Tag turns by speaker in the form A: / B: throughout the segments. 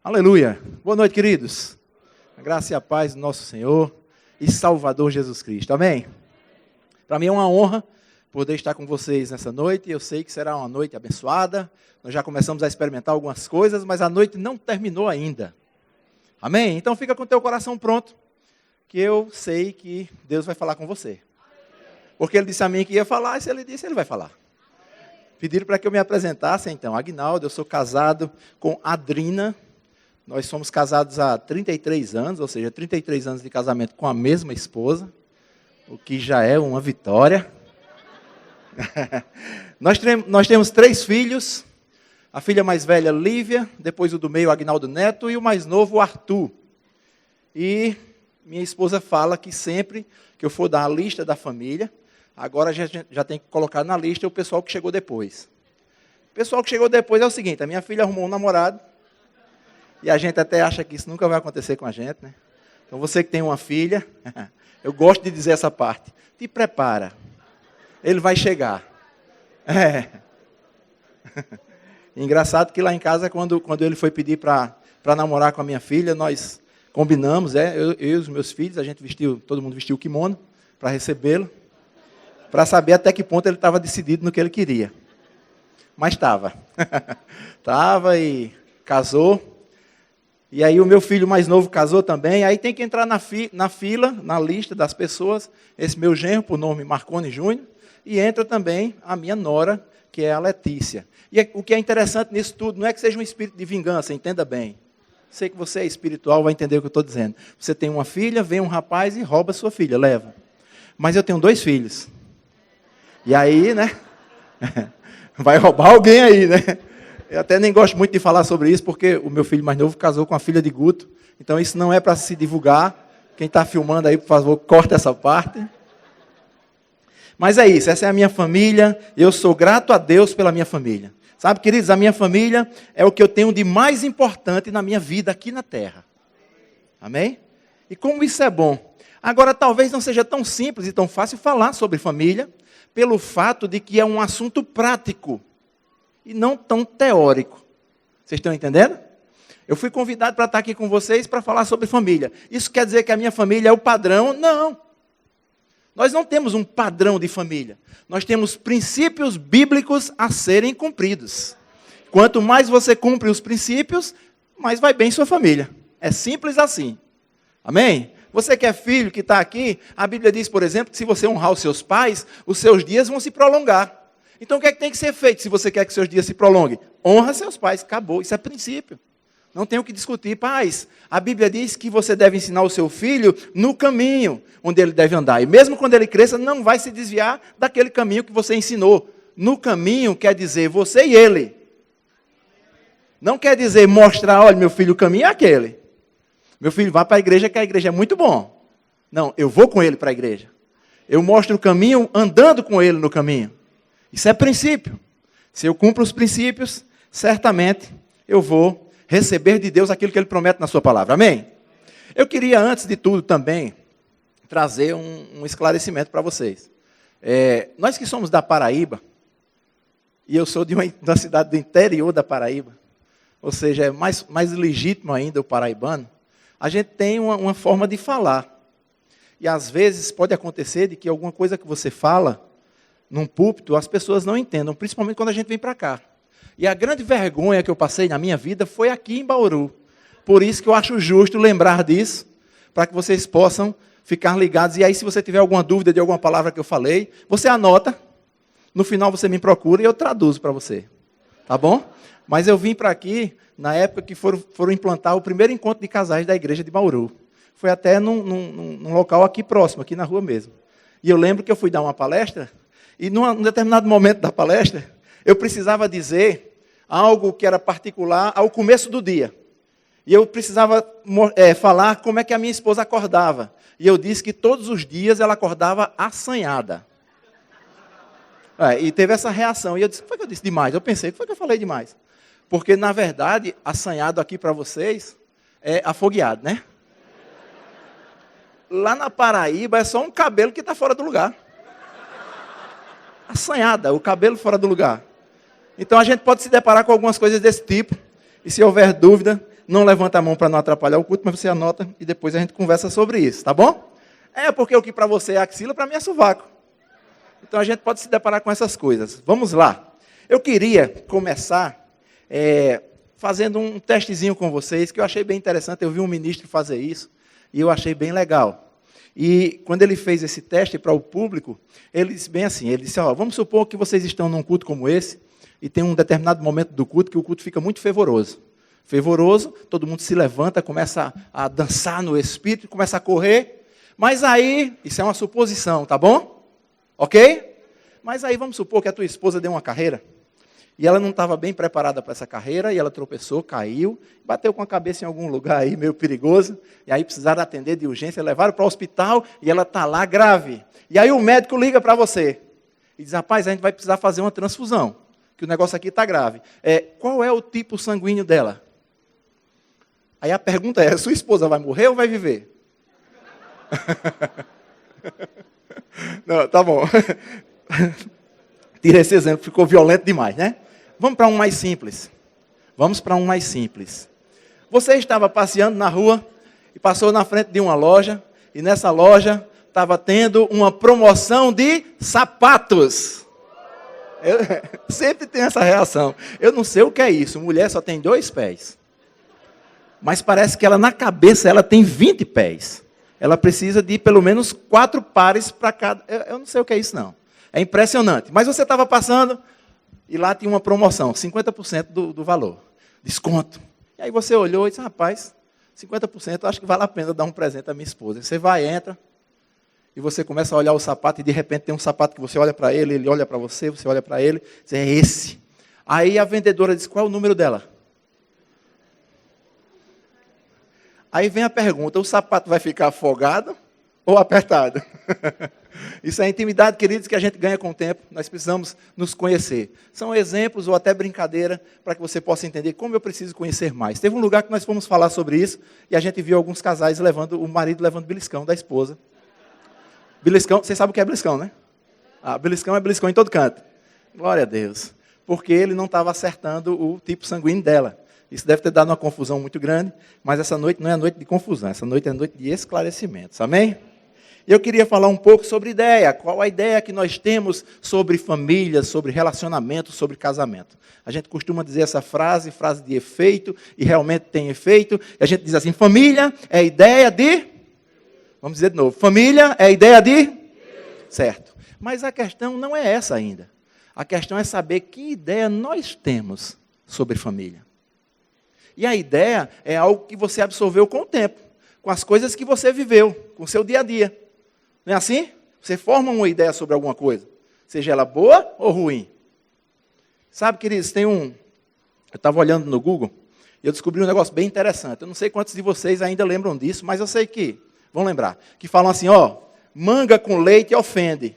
A: Aleluia. Boa noite, queridos. A graça e a paz do nosso Senhor e Salvador Jesus Cristo. Amém? Para mim é uma honra poder estar com vocês nessa noite. Eu sei que será uma noite abençoada. Nós já começamos a experimentar algumas coisas, mas a noite não terminou ainda. Amém? Então fica com o teu coração pronto, que eu sei que Deus vai falar com você. Porque Ele disse a mim que ia falar, e se Ele disse, Ele vai falar. Pediram para que eu me apresentasse, então. Aguinaldo, eu sou casado com Adrina. Nós somos casados há 33 anos, ou seja, 33 anos de casamento com a mesma esposa, o que já é uma vitória. Nós temos 3 filhos, a filha mais velha, Lívia, depois o do meio, Aguinaldo Neto, e o mais novo, o Arthur. E minha esposa fala que sempre que eu for dar a lista da família, agora já tem que colocar na lista o pessoal que chegou depois. O pessoal que chegou depois é o seguinte: a minha filha arrumou um namorado, e a gente até acha que isso nunca vai acontecer com a gente, né? Então você que tem uma filha, eu gosto de dizer essa parte, te prepara, ele vai chegar. Engraçado que lá em casa, quando ele foi pedir para namorar com a minha filha, nós combinamos, eu e os meus filhos, todo mundo vestiu o kimono para recebê-lo, para saber até que ponto ele estava decidido no que ele queria. Mas estava. Estava e casou. E aí o meu filho mais novo casou também. Aí tem que entrar na fila, na lista das pessoas, esse meu genro, por nome Marconi Júnior, e entra também a minha nora, que é a Letícia. E o que é interessante nisso tudo, não é que seja um espírito de vingança, entenda bem. Sei que você é espiritual, vai entender o que eu estou dizendo. Você tem uma filha, vem um rapaz e rouba sua filha, leva. Mas eu tenho 2 filhos. E aí, né? Vai roubar alguém aí, né? Eu até nem gosto muito de falar sobre isso, porque o meu filho mais novo casou com a filha de Guto. Então isso não é para se divulgar. Quem está filmando aí, por favor, corta essa parte. Mas é isso, essa é a minha família. Eu sou grato a Deus pela minha família. Sabe, queridos, a minha família é o que eu tenho de mais importante na minha vida aqui na terra. Amém? E como isso é bom. Agora, talvez não seja tão simples e tão fácil falar sobre família, pelo fato de que é um assunto prático e não tão teórico. Vocês estão entendendo? Eu fui convidado para estar aqui com vocês para falar sobre família. Isso quer dizer que a minha família é o padrão? Não. Nós não temos um padrão de família. Nós temos princípios bíblicos a serem cumpridos. Quanto mais você cumpre os princípios, mais vai bem sua família. É simples assim. Amém? Você que é filho, que está aqui, a Bíblia diz, por exemplo, que se você honrar os seus pais, os seus dias vão se prolongar. Então o que é que tem que ser feito se você quer que seus dias se prolonguem? Honra seus pais, acabou, isso é princípio. Não tem o que discutir. Pais, a Bíblia diz que você deve ensinar o seu filho no caminho onde ele deve andar. E mesmo quando ele cresça, não vai se desviar daquele caminho que você ensinou. No caminho quer dizer você e ele. Não quer dizer mostrar, olha, meu filho, o caminho é aquele. Meu filho, vá para a igreja, que a igreja é muito bom. Não, eu vou com ele para a igreja. Eu mostro o caminho andando com ele no caminho. Isso é princípio. Se eu cumpro os princípios, certamente eu vou receber de Deus aquilo que Ele promete na sua palavra. Amém? Eu queria, antes de tudo, também trazer um esclarecimento para vocês. Nós que somos da Paraíba, e eu sou de uma cidade do interior da Paraíba, ou seja, é mais legítimo ainda o paraibano, a gente tem uma forma de falar. E às vezes pode acontecer de que alguma coisa que você fala num púlpito, as pessoas não entendam, principalmente quando a gente vem para cá. E a grande vergonha que eu passei na minha vida foi aqui em Bauru. Por isso que eu acho justo lembrar disso, para que vocês possam ficar ligados. E aí, se você tiver alguma dúvida de alguma palavra que eu falei, você anota, no final você me procura e eu traduzo para você. Tá bom? Mas eu vim para aqui na época que foram implantar o primeiro encontro de casais da igreja de Bauru. Foi até num local aqui próximo, aqui na rua mesmo. E eu lembro que eu fui dar uma palestra, e num determinado momento da palestra, eu precisava dizer algo que era particular ao começo do dia. E eu precisava falar como é que a minha esposa acordava. E eu disse que todos os dias ela acordava assanhada. E teve essa reação. E eu disse, foi que eu disse demais? Eu pensei, foi que eu falei demais? Porque, na verdade, assanhado aqui para vocês é afogueado, né? Lá na Paraíba é só um cabelo que está fora do lugar. Assanhada, o cabelo fora do lugar. Então a gente pode se deparar com algumas coisas desse tipo. E se houver dúvida, Não levanta a mão para não atrapalhar o culto, mas você anota e depois a gente conversa sobre isso, tá bom? É porque o que para você é axila, para mim é sovaco. Então a gente pode se deparar com essas coisas. Vamos lá. Eu queria começar fazendo um testezinho com vocês, que eu achei bem interessante. Eu vi um ministro fazer isso e eu achei bem legal. E quando ele fez esse teste para o público, ele disse bem assim, ele disse, vamos supor que vocês estão num culto como esse, e tem um determinado momento do culto que o culto fica muito fervoroso. Fervoroso, todo mundo se levanta, começa a dançar no espírito, começa a correr, mas aí, isso é uma suposição, tá bom? Ok? Mas aí vamos supor que a tua esposa deu uma carreira, e ela não estava bem preparada para essa carreira, e ela tropeçou, caiu, bateu com a cabeça em algum lugar aí, meio perigoso, e aí precisaram atender de urgência, levaram para o hospital, e ela está lá grave. E aí o médico liga para você, e diz, rapaz, a gente vai precisar fazer uma transfusão, que o negócio aqui está grave. Qual é o tipo sanguíneo dela? Aí a pergunta é, sua esposa vai morrer ou vai viver? Não, tá bom. Tira esse exemplo, ficou violento demais, né? Vamos para um mais simples. Você estava passeando na rua e passou na frente de uma loja, e nessa loja estava tendo uma promoção de sapatos. Eu sempre tenho essa reação. Eu não sei o que é isso. Mulher só tem 2 pés. Mas parece que ela na cabeça ela tem 20 pés. Ela precisa de pelo menos 4 pares para cada. Eu não sei o que é isso não. É impressionante. Mas você estava passando e lá tinha uma promoção, 50% do valor. Desconto. E aí você olhou e disse, rapaz, 50%, acho que vale a pena dar um presente à minha esposa. Você vai, entra, e você começa a olhar o sapato, e de repente tem um sapato que você olha para ele, ele olha para você, você olha para ele, diz, é esse. Aí a vendedora diz, qual é o número dela? Aí vem a pergunta, o sapato vai ficar afogado ou apertado? Isso é intimidade, queridos, que a gente ganha com o tempo. Nós precisamos nos conhecer. São exemplos ou até brincadeira para que você possa entender como eu preciso conhecer mais. Teve um lugar que nós fomos falar sobre isso e a gente viu alguns casais levando, o marido levando beliscão da esposa. Beliscão, vocês sabem o que é beliscão, né? Beliscão é beliscão em todo canto. Glória a Deus. Porque ele não estava acertando o tipo sanguíneo dela. Isso deve ter dado uma confusão muito grande, mas essa noite não é noite de confusão, essa noite é noite de esclarecimentos. Amém? Eu queria falar um pouco sobre ideia. Qual a ideia que nós temos sobre família, sobre relacionamento, sobre casamento? A gente costuma dizer essa frase de efeito, e realmente tem efeito. E a gente diz assim, família é ideia de... Vamos dizer de novo, família é ideia de... Certo. Mas a questão não é essa ainda. A questão é saber que ideia nós temos sobre família. E a ideia é algo que você absorveu com o tempo, com as coisas que você viveu, com o seu dia a dia. Não é assim? Você forma uma ideia sobre alguma coisa, seja ela boa ou ruim. Sabe, queridos, eu estava olhando no Google e eu descobri um negócio bem interessante. Eu não sei quantos de vocês ainda lembram disso, mas eu sei que vão lembrar. Que falam assim, manga com leite ofende.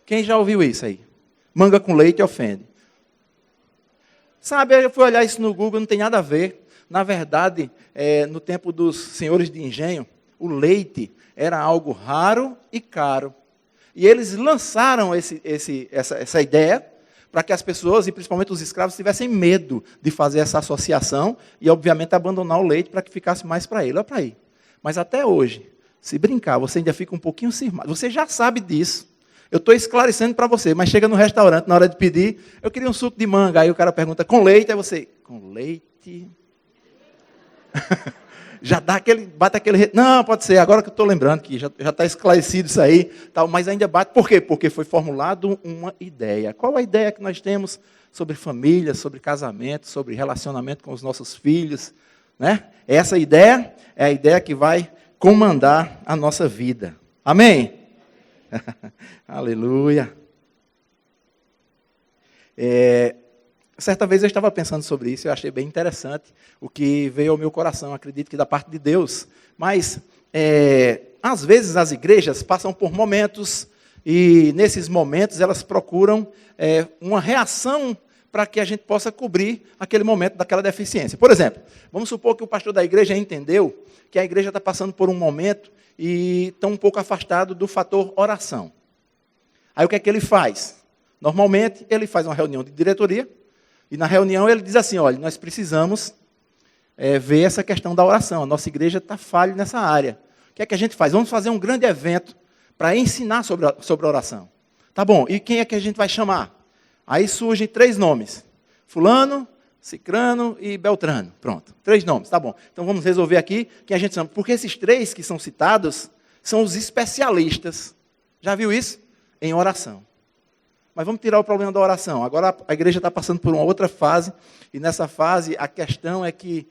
A: Quem já ouviu isso aí? Manga com leite ofende. Sabe, eu fui olhar isso no Google, não tem nada a ver. Na verdade, no tempo dos senhores de engenho, o leite era algo raro e caro. E eles lançaram essa ideia para que as pessoas, e principalmente os escravos, tivessem medo de fazer essa associação e, obviamente, abandonar o leite para que ficasse mais para ele. Olha para aí. Mas até hoje, se brincar, você ainda fica um pouquinho cismado. Você já sabe disso. Eu estou esclarecendo para você, mas chega no restaurante, na hora de pedir, eu queria um suco de manga. Aí o cara pergunta, com leite? Aí você, com leite? Já dá bate aquele... Não, pode ser, agora que eu estou lembrando que já está esclarecido isso aí, tal, mas ainda bate. Por quê? Porque foi formulado uma ideia. Qual a ideia que nós temos sobre família, sobre casamento, sobre relacionamento com os nossos filhos? Né? Essa ideia é a ideia que vai comandar a nossa vida. Amém? Aleluia. Certa vez eu estava pensando sobre isso, eu achei bem interessante o que veio ao meu coração, acredito que da parte de Deus. Mas, às vezes, as igrejas passam por momentos, e nesses momentos elas procuram uma reação para que a gente possa cobrir aquele momento daquela deficiência. Por exemplo, vamos supor que o pastor da igreja entendeu que a igreja está passando por um momento e está um pouco afastado do fator oração. Aí o que é que ele faz? Normalmente, ele faz uma reunião de diretoria, e na reunião ele diz assim, olha, nós precisamos ver essa questão da oração. A nossa igreja está falha nessa área. O que é que a gente faz? Vamos fazer um grande evento para ensinar sobre a oração. Tá bom, e quem é que a gente vai chamar? Aí surgem 3 nomes. Fulano, Cicrano e Beltrano. Pronto, 3 nomes, tá bom. Então vamos resolver aqui quem a gente chama. Porque esses 3 que são citados são os especialistas. Já viu isso? Em oração. Mas vamos tirar o problema da oração. Agora a igreja está passando por uma outra fase, e nessa fase a questão é que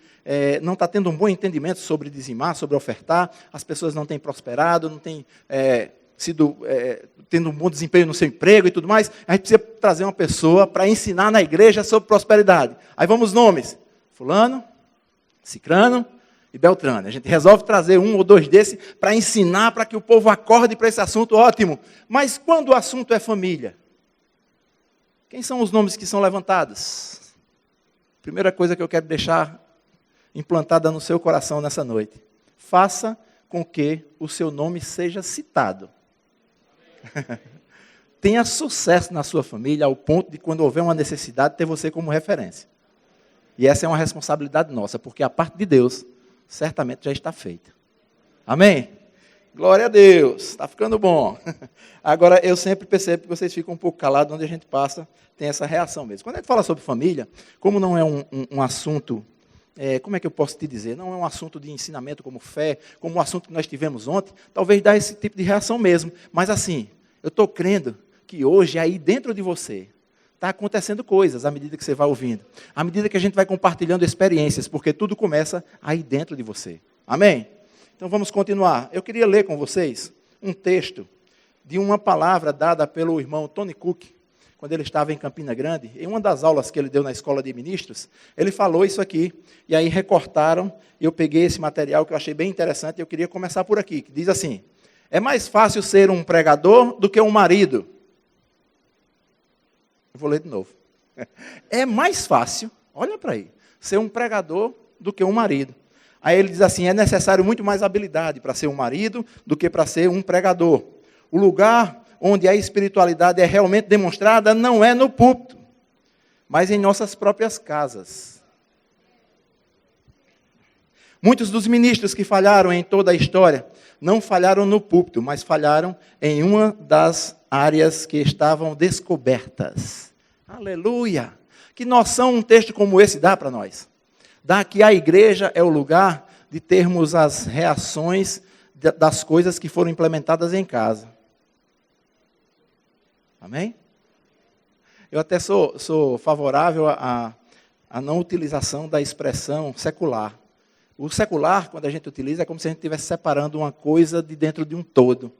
A: não está tendo um bom entendimento sobre dizimar, sobre ofertar, as pessoas não têm prosperado, não têm tendo um bom desempenho no seu emprego e tudo mais. A gente precisa trazer uma pessoa para ensinar na igreja sobre prosperidade. Aí vamos nomes: Fulano, Cicrano e Beltrano. A gente resolve trazer 1 ou 2 desses para ensinar, para que o povo acorde para esse assunto, ótimo. Mas quando o assunto é família? Quem são os nomes que são levantados? Primeira coisa que eu quero deixar implantada no seu coração nessa noite: faça com que o seu nome seja citado. Tenha sucesso na sua família, ao ponto de, quando houver uma necessidade, ter você como referência. E essa é uma responsabilidade nossa, porque a parte de Deus certamente já está feita. Amém? Glória a Deus, está ficando bom. Agora, eu sempre percebo que vocês ficam um pouco calados, onde a gente passa, tem essa reação mesmo. Quando a gente fala sobre família, como não é um assunto, como é que eu posso te dizer? Não é um assunto de ensinamento como fé, como o assunto que nós tivemos ontem, talvez dá esse tipo de reação mesmo. Mas assim, eu estou crendo que hoje, aí dentro de você, está acontecendo coisas à medida que você vai ouvindo. À medida que a gente vai compartilhando experiências, porque tudo começa aí dentro de você. Amém? Então vamos continuar. Eu queria ler com vocês um texto de uma palavra dada pelo irmão Tony Cook, quando ele estava em Campina Grande. Em uma das aulas que ele deu na escola de ministros, ele falou isso aqui, e aí recortaram, e eu peguei esse material que eu achei bem interessante, e eu queria começar por aqui, que diz assim: é mais fácil ser um pregador do que um marido. Eu vou ler de novo. É mais fácil, olha para aí, ser um pregador do que um marido. Aí ele diz assim: é necessário muito mais habilidade para ser um marido do que para ser um pregador. O lugar onde a espiritualidade é realmente demonstrada não é no púlpito, mas em nossas próprias casas. Muitos dos ministros que falharam em toda a história não falharam no púlpito, mas falharam em uma das áreas que estavam descobertas. Aleluia! Que noção um texto como esse dá para nós? Dá que a igreja é o lugar de termos as reações das coisas que foram implementadas em casa. Amém? Eu até sou favorável à não utilização da expressão secular. O secular, quando a gente utiliza, é como se a gente estivesse separando uma coisa de dentro de um todo.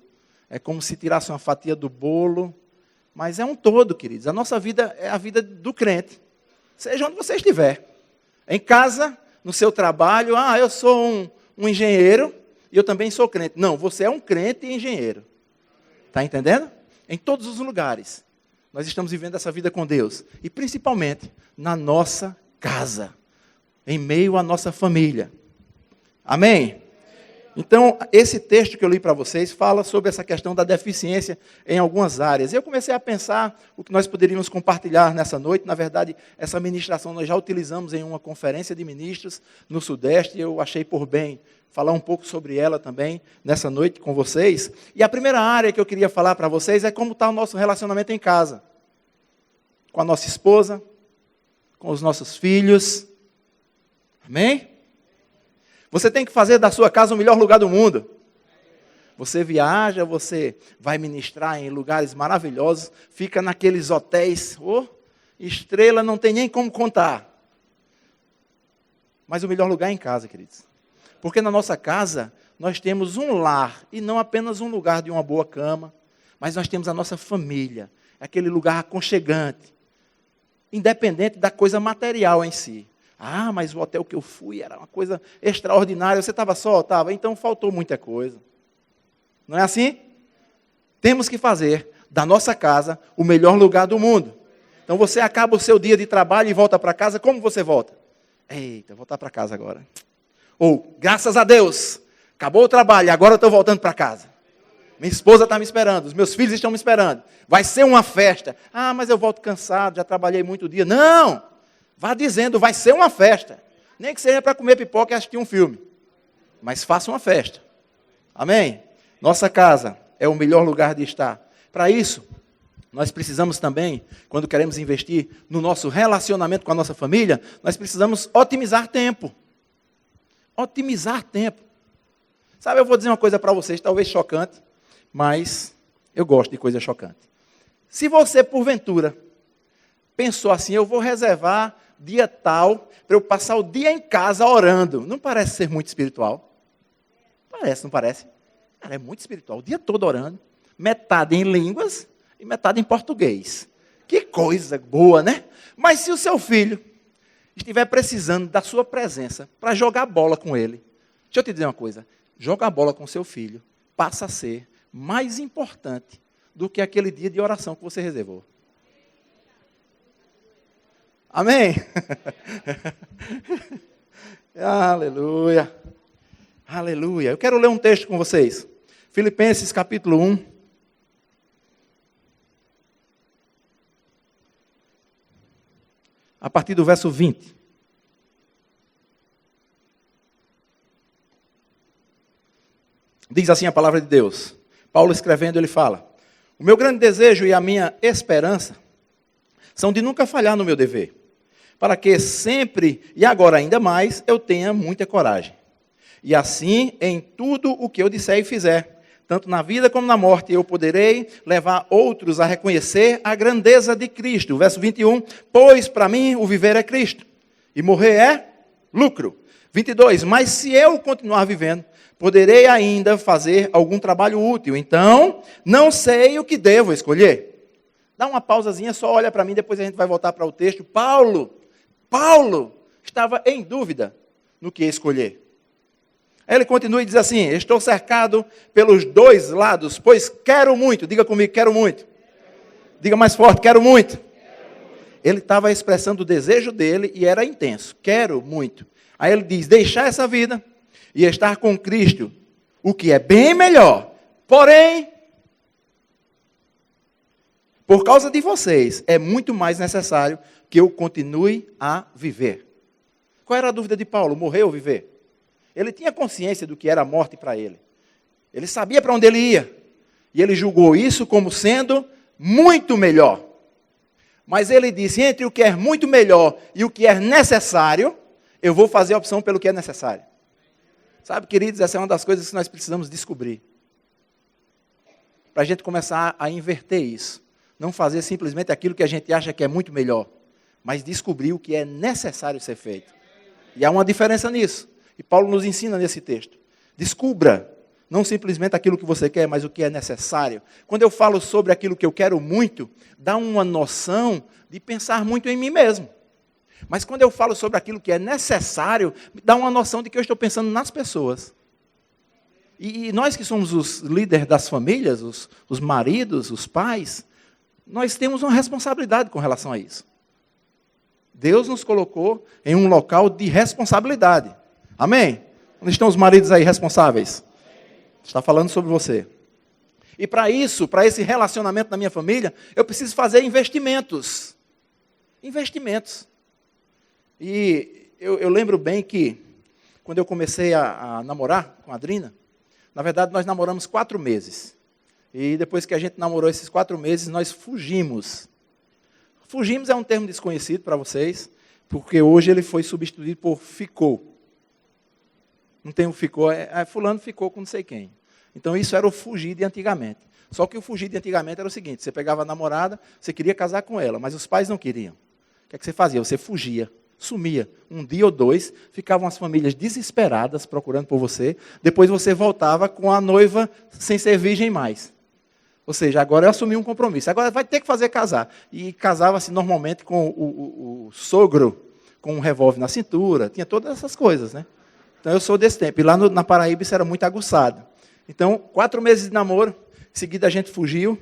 A: É como se tirasse uma fatia do bolo, mas é um todo, queridos. A nossa vida é a vida do crente, seja onde você estiver. Em casa, no seu trabalho, eu sou um engenheiro e eu também sou crente. Não, você é um crente e engenheiro. Está entendendo? Em todos os lugares. Nós estamos vivendo essa vida com Deus. E principalmente na nossa casa. Em meio à nossa família. Amém? Então, esse texto que eu li para vocês fala sobre essa questão da deficiência em algumas áreas. E eu comecei a pensar o que nós poderíamos compartilhar nessa noite. Na verdade, essa ministração nós já utilizamos em uma conferência de ministros no Sudeste. E eu achei por bem falar um pouco sobre ela também nessa noite com vocês. E a primeira área que eu queria falar para vocês é como está o nosso relacionamento em casa. Com a nossa esposa, com os nossos filhos. Amém? Você tem que fazer da sua casa o melhor lugar do mundo. Você viaja, você vai ministrar em lugares maravilhosos, fica naqueles hotéis, estrela, não tem nem como contar. Mas o melhor lugar é em casa, queridos. Porque na nossa casa, nós temos um lar, e não apenas um lugar de uma boa cama, mas nós temos a nossa família, aquele lugar aconchegante, independente da coisa material em si. Mas o hotel que eu fui era uma coisa extraordinária. Você estava só? Estava. Então faltou muita coisa. Não é assim? Temos que fazer da nossa casa o melhor lugar do mundo. Então você acaba o seu dia de trabalho e volta para casa. Como você volta? Eita, voltar para casa agora. Ou, graças a Deus, acabou o trabalho, agora eu estou voltando para casa. Minha esposa está me esperando, os meus filhos estão me esperando. Vai ser uma festa. Mas eu volto cansado, já trabalhei muito dia. Não! Vá dizendo, vai ser uma festa. Nem que seja para comer pipoca e assistir um filme. Mas faça uma festa. Amém? Nossa casa é o melhor lugar de estar. Para isso, nós precisamos também, quando queremos investir no nosso relacionamento com a nossa família, nós precisamos otimizar tempo. Otimizar tempo. Sabe, eu vou dizer uma coisa para vocês, talvez chocante, mas eu gosto de coisa chocante. Se você, porventura, pensou assim, eu vou reservar dia tal para eu passar o dia em casa orando, não parece ser muito espiritual? Parece, não parece? Cara, é muito espiritual, o dia todo orando, metade em línguas e metade em português. Que coisa boa, né? Mas se o seu filho estiver precisando da sua presença para jogar bola com ele, deixa eu te dizer uma coisa, jogar bola com seu filho passa a ser mais importante do que aquele dia de oração que você reservou. Amém? Aleluia. Aleluia. Eu quero ler um texto com vocês. Filipenses capítulo 1. A partir do verso 20. Diz assim a palavra de Deus. Paulo escrevendo, ele fala: o meu grande desejo e a minha esperança são de nunca falhar no meu dever, para que sempre, e agora ainda mais, eu tenha muita coragem. E assim, em tudo o que eu disser e fizer, tanto na vida como na morte, eu poderei levar outros a reconhecer a grandeza de Cristo. Verso 21, pois para mim o viver é Cristo, e morrer é lucro. 22, mas se eu continuar vivendo, poderei ainda fazer algum trabalho útil. Então, não sei o que devo escolher. Dá uma pausazinha, só olha para mim, depois a gente vai voltar para o texto. Paulo estava em dúvida no que escolher. Aí ele continua e diz assim: estou cercado pelos dois lados, pois quero muito. Diga comigo, quero muito. Diga mais forte, quero muito. Ele estava expressando o desejo dele e era intenso. Quero muito. Aí ele diz: deixar essa vida e estar com Cristo, o que é bem melhor. Porém, por causa de vocês, é muito mais necessário que eu continue a viver. Qual era a dúvida de Paulo? Morrer ou viver? Ele tinha consciência do que era a morte para ele. Ele sabia para onde ele ia. E ele julgou isso como sendo muito melhor. Mas ele disse, entre o que é muito melhor e o que é necessário, eu vou fazer a opção pelo que é necessário. Sabe, queridos, essa é uma das coisas que nós precisamos descobrir. Para a gente começar a inverter isso. Não fazer simplesmente aquilo que a gente acha que é muito melhor, mas descobrir o que é necessário ser feito. E há uma diferença nisso. E Paulo nos ensina nesse texto. Descubra, não simplesmente aquilo que você quer, mas o que é necessário. Quando eu falo sobre aquilo que eu quero muito, dá uma noção de pensar muito em mim mesmo. Mas quando eu falo sobre aquilo que é necessário, dá uma noção de que eu estou pensando nas pessoas. E nós que somos os líderes das famílias, os maridos, os pais, nós temos uma responsabilidade com relação a isso. Deus nos colocou em um local de responsabilidade. Amém? Onde estão os maridos aí responsáveis? Está falando sobre você. E para isso, para esse relacionamento na minha família, eu preciso fazer investimentos. Investimentos. E eu lembro bem que, quando eu comecei a namorar com a Adrina, na verdade nós namoramos 4 meses. E depois que a gente namorou esses 4 meses, nós fugimos. Fugimos é um termo desconhecido para vocês, porque hoje ele foi substituído por ficou. Não tem o ficou, fulano ficou com não sei quem. Então isso era o fugir de antigamente. Só que o fugir de antigamente era o seguinte, você pegava a namorada, você queria casar com ela, mas os pais não queriam. O que é que você fazia? Você fugia, sumia. 1 dia ou 2, ficavam as famílias desesperadas procurando por você, depois você voltava com a noiva sem ser virgem mais. Ou seja, agora eu assumi um compromisso, agora vai ter que fazer casar. E casava-se normalmente com o sogro, com um revólver na cintura, tinha todas essas coisas, né? Então eu sou desse tempo. E lá na Paraíba isso era muito aguçado. Então, 4 meses de namoro, em seguida a gente fugiu.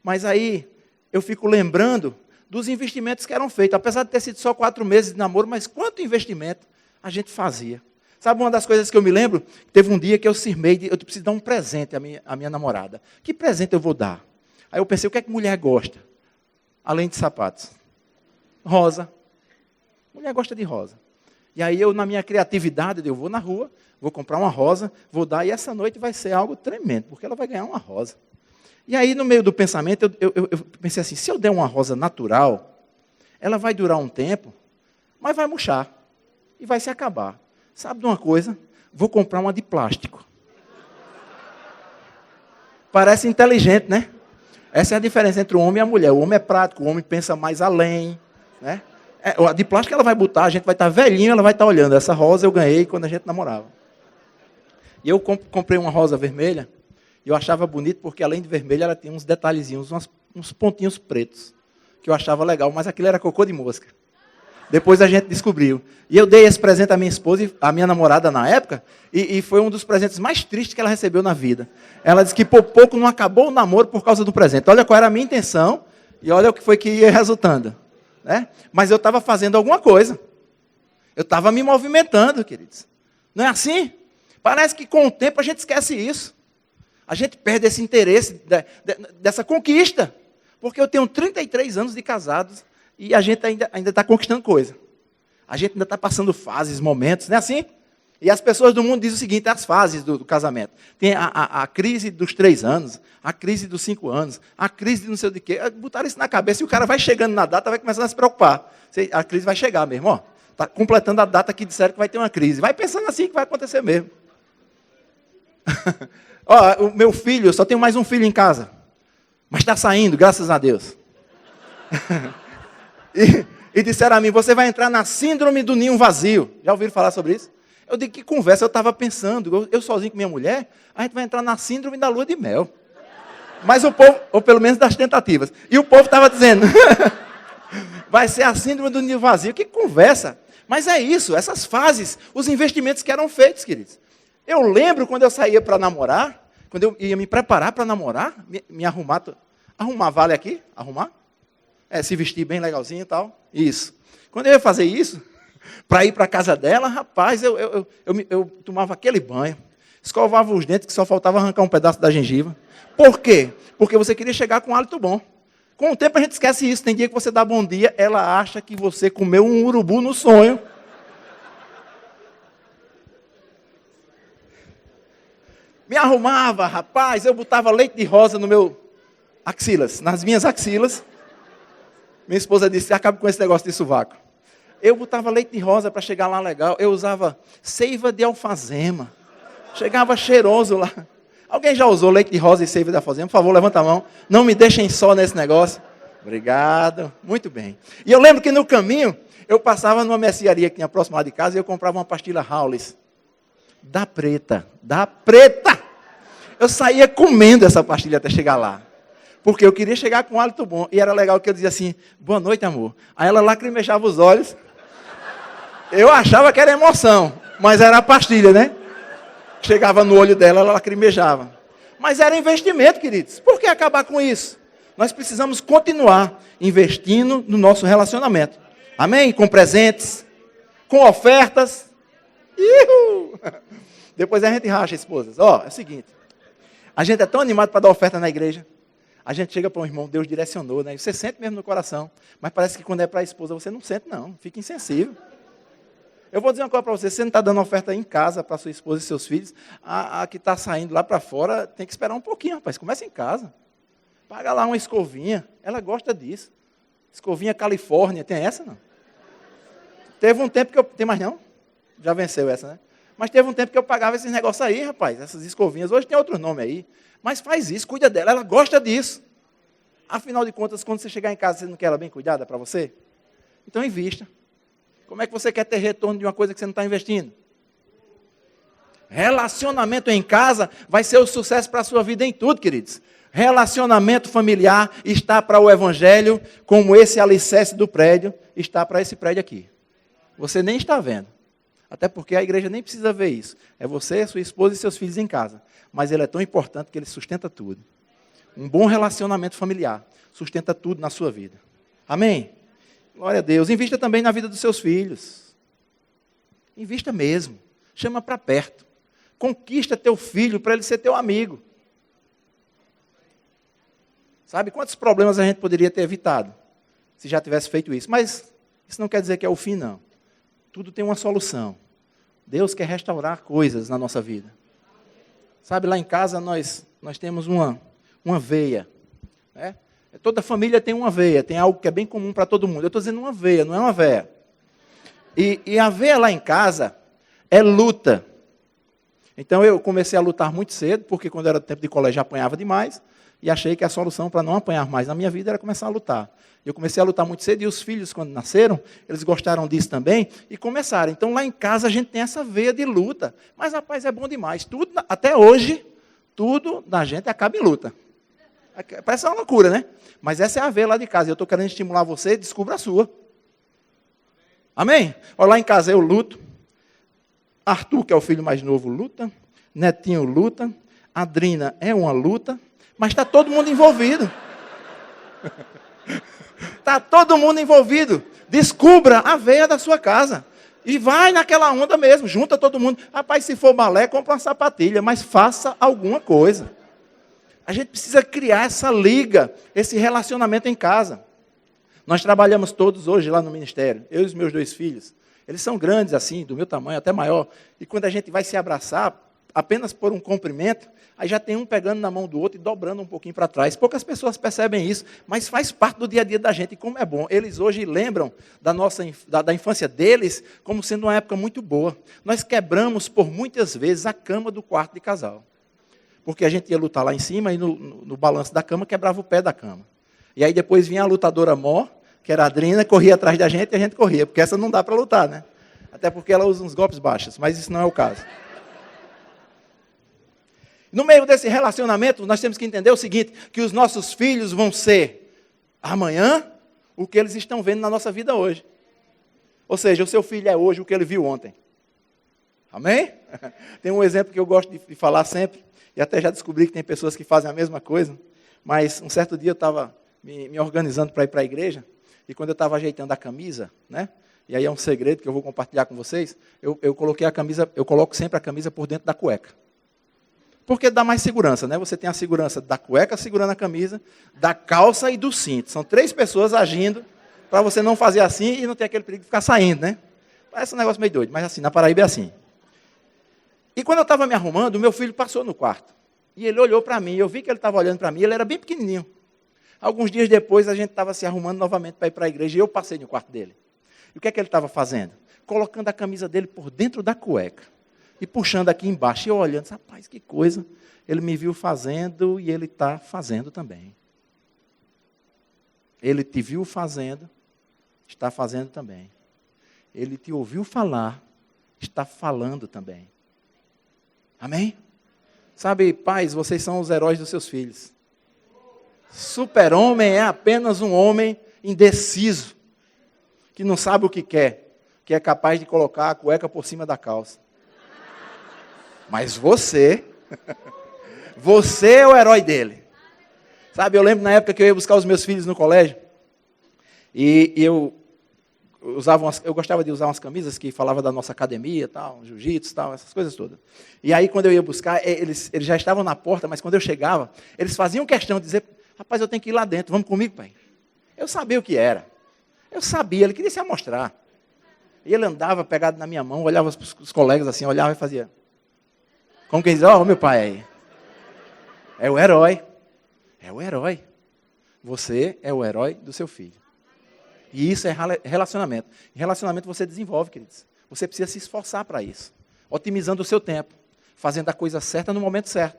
A: Mas aí eu fico lembrando dos investimentos que eram feitos. Apesar de ter sido só 4 meses de namoro, mas quanto investimento a gente fazia. Sabe uma das coisas que eu me lembro? Teve um dia que eu cismei, eu preciso dar um presente à minha namorada. Que presente eu vou dar? Aí eu pensei, o que é que mulher gosta? Além de sapatos. Rosa. Mulher gosta de rosa. E aí eu, na minha criatividade, eu vou na rua, vou comprar uma rosa, vou dar, e essa noite vai ser algo tremendo, porque ela vai ganhar uma rosa. E aí, no meio do pensamento, eu pensei assim, se eu der uma rosa natural, ela vai durar um tempo, mas vai murchar, e vai se acabar. Sabe de uma coisa? Vou comprar uma de plástico. Parece inteligente, né? Essa é a diferença entre o homem e a mulher. O homem é prático, o homem pensa mais além, né? A de plástico ela vai botar, a gente vai estar velhinho, ela vai estar olhando. Essa rosa eu ganhei quando a gente namorava. E eu comprei uma rosa vermelha, e eu achava bonito porque além de vermelha ela tinha uns detalhezinhos, uns pontinhos pretos, que eu achava legal, mas aquilo era cocô de mosca. Depois a gente descobriu. E eu dei esse presente à minha esposa, à minha namorada na época, e foi um dos presentes mais tristes que ela recebeu na vida. Ela disse que por pouco não acabou o namoro por causa do presente. Olha qual era a minha intenção, e olha o que foi que ia resultando. Né? Mas eu estava fazendo alguma coisa. Eu estava me movimentando, queridos. Não é assim? Parece que com o tempo a gente esquece isso. A gente perde esse interesse dessa conquista. Porque eu tenho 33 anos de casados e a gente ainda está conquistando coisa. A gente ainda está passando fases, momentos, não é assim? E as pessoas do mundo dizem o seguinte, as fases do casamento. Tem a crise dos 3 anos, a crise dos 5 anos, a crise de não sei o de quê. Botaram isso na cabeça e o cara vai chegando na data, vai começando a se preocupar. A crise vai chegar mesmo, ó. Está completando a data que disseram que vai ter uma crise. Vai pensando assim que vai acontecer mesmo. Ó, o meu filho, eu só tenho mais um filho em casa. Mas está saindo, graças a Deus. E disseram a mim, você vai entrar na síndrome do ninho vazio. Já ouviram falar sobre isso? Eu digo, que conversa, eu estava pensando, eu sozinho com minha mulher, a gente vai entrar na síndrome da lua de mel. Mas o povo, ou pelo menos das tentativas. E o povo estava dizendo, vai ser a síndrome do ninho vazio. Que conversa. Mas é isso, essas fases, os investimentos que eram feitos, queridos. Eu lembro quando eu saía para namorar, quando eu ia me preparar para namorar, me arrumar. Arrumar vale aqui? Arrumar? Se vestir bem legalzinho e tal. Isso. Quando eu ia fazer isso, para ir para a casa dela, rapaz, eu tomava aquele banho, escovava os dentes, que só faltava arrancar um pedaço da gengiva. Por quê? Porque você queria chegar com um hálito bom. Com o tempo a gente esquece isso. Tem dia que você dá bom dia, ela acha que você comeu um urubu no sonho. Me arrumava, rapaz, eu botava leite de rosa no meu axilas, nas minhas axilas. Minha esposa disse, acaba com esse negócio de sovaco. Eu botava leite de rosa para chegar lá legal. Eu usava seiva de alfazema. Chegava cheiroso lá. Alguém já usou leite de rosa e seiva de alfazema? Por favor, levanta a mão. Não me deixem só nesse negócio. Obrigado. Muito bem. E eu lembro que no caminho, eu passava numa mercearia que tinha próximo lá de casa e eu comprava uma pastilha Howlis. Da preta. Da preta! Eu saía comendo essa pastilha até chegar lá. Porque eu queria chegar com um hálito bom. E era legal que eu dizia assim, boa noite, amor. Aí ela lacrimejava os olhos. Eu achava que era emoção, mas era a pastilha, né? Chegava no olho dela, ela lacrimejava. Mas era investimento, queridos. Por que acabar com isso? Nós precisamos continuar investindo no nosso relacionamento. Amém? Com presentes, com ofertas. Ihu! Depois a gente racha, esposas. Ó, é o seguinte. A gente é tão animado para dar oferta na igreja. A gente chega para um irmão, Deus direcionou, né? Você sente mesmo no coração. Mas parece que quando é para a esposa, você não sente, não. Fica insensível. Eu vou dizer uma coisa para você. Você não está dando oferta em casa para sua esposa e seus filhos. A que está saindo lá para fora, tem que esperar um pouquinho, rapaz. Começa em casa. Paga lá uma escovinha. Ela gosta disso. Escovinha Califórnia. Tem essa, não? Teve um tempo que eu... Tem mais não? Já venceu essa, né? Mas teve um tempo que eu pagava esses negócios aí, rapaz. Essas escovinhas. Hoje tem outro nome aí. Mas faz isso, cuida dela, ela gosta disso. Afinal de contas, quando você chegar em casa, você não quer ela bem cuidada para você? Então invista. Como é que você quer ter retorno de uma coisa que você não está investindo? Relacionamento em casa vai ser o sucesso para a sua vida em tudo, queridos. Relacionamento familiar está para o evangelho, como esse alicerce do prédio está para esse prédio aqui. Você nem está vendo. Até porque a igreja nem precisa ver isso. É você, sua esposa e seus filhos em casa. Mas ele é tão importante que ele sustenta tudo. Um bom relacionamento familiar sustenta tudo na sua vida. Amém? Glória a Deus. Invista também na vida dos seus filhos. Invista mesmo. Chama para perto. Conquista teu filho para ele ser teu amigo. Sabe quantos problemas a gente poderia ter evitado se já tivesse feito isso? Mas isso não quer dizer que é o fim, não. tudo tem uma solução. Deus quer restaurar coisas na nossa vida. Sabe, lá em casa nós temos uma veia. Né? Toda família tem uma veia, tem algo que é bem comum para todo mundo. Eu estou dizendo uma veia, não é uma veia. E a veia lá em casa é luta. Então eu comecei a lutar muito cedo, porque quando era tempo de colégio eu apanhava demais, e achei que a solução para não apanhar mais na minha vida era começar a lutar. Eu comecei a lutar muito cedo, e os filhos, quando nasceram, eles gostaram disso também, e começaram. Então lá em casa a gente tem essa veia de luta. Mas, rapaz, é bom demais. Tudo, até hoje, tudo da gente acaba em luta. Parece uma loucura, né? Mas essa é a veia lá de casa. Eu estou querendo estimular você, descubra a sua. Amém? Olha, lá em casa eu luto. Arthur, que é o filho mais novo, luta. Netinho luta. Adrina é uma luta. Mas está todo mundo envolvido. Está todo mundo envolvido. Descubra a veia da sua casa. E vai naquela onda mesmo. Junta todo mundo. Rapaz, se for balé, compra uma sapatilha. Mas faça alguma coisa. A gente precisa criar essa liga, esse relacionamento em casa. Nós trabalhamos todos hoje lá no ministério. Eu e os meus 2 filhos. Eles são grandes assim, do meu tamanho, até maior. E quando a gente vai se abraçar, apenas por um cumprimento, aí já tem um pegando na mão do outro e dobrando um pouquinho para trás. Poucas pessoas percebem isso, mas faz parte do dia a dia da gente. E como é bom. Eles hoje lembram da infância deles como sendo uma época muito boa. Nós quebramos por muitas vezes a cama do quarto de casal. Porque a gente ia lutar lá em cima e no balanço da cama quebrava o pé da cama. E aí depois vinha a lutadora mó, que era a Adrina, corria atrás da gente e a gente corria, porque essa não dá para lutar, né? Até porque ela usa uns golpes baixos, mas isso não é o caso. No meio desse relacionamento, nós temos que entender o seguinte, que os nossos filhos vão ser, amanhã, o que eles estão vendo na nossa vida hoje. Ou seja, o seu filho é hoje o que ele viu ontem. Amém? Tem um exemplo que eu gosto de falar sempre, e até já descobri que tem pessoas que fazem a mesma coisa, mas um certo dia eu estava me organizando para ir para a igreja, e quando eu estava ajeitando a camisa, né? E aí é um segredo que eu vou compartilhar com vocês, eu coloquei a camisa, eu coloco sempre a camisa por dentro da cueca. Porque dá mais segurança, né? Você tem a segurança da cueca segurando a camisa, da calça e do cinto. São 3 pessoas agindo para você não fazer assim e não ter aquele perigo de ficar saindo, né? Parece um negócio meio doido, mas assim, na Paraíba é assim. E quando eu estava me arrumando, o meu filho passou no quarto. E ele olhou para mim, eu vi que ele estava olhando para mim, ele era bem pequenininho. Alguns dias depois, a gente estava se arrumando novamente para ir para a igreja, e eu passei no quarto dele. E o que é que ele estava fazendo? Colocando a camisa dele por dentro da cueca. E puxando aqui embaixo, e eu olhando, rapaz, que coisa. Ele me viu fazendo, e ele está fazendo também. Ele te viu fazendo, está fazendo também. Ele te ouviu falar, está falando também. Amém? Sabe, pais, vocês são os heróis dos seus filhos. Super-homem é apenas um homem indeciso, que não sabe o que quer, que é capaz de colocar a cueca por cima da calça. Mas você é o herói dele. Sabe, eu lembro na época que eu ia buscar os meus filhos no colégio, e eu gostava de usar umas camisas que falavam da nossa academia, tal, jiu-jitsu, tal, essas coisas todas. E aí, quando eu ia buscar, eles já estavam na porta, mas quando eu chegava, eles faziam questão de dizer, rapaz, eu tenho que ir lá dentro, vamos comigo, pai? Eu sabia o que era. Eu sabia, ele queria se amostrar. E ele andava pegado na minha mão, olhava os colegas assim, olhava e fazia. Como quem diz, ó, meu pai aí. É o herói. É o herói. Você é o herói do seu filho. E isso é relacionamento. Em relacionamento você desenvolve, queridos. Você precisa se esforçar para isso. Otimizando o seu tempo. Fazendo a coisa certa no momento certo.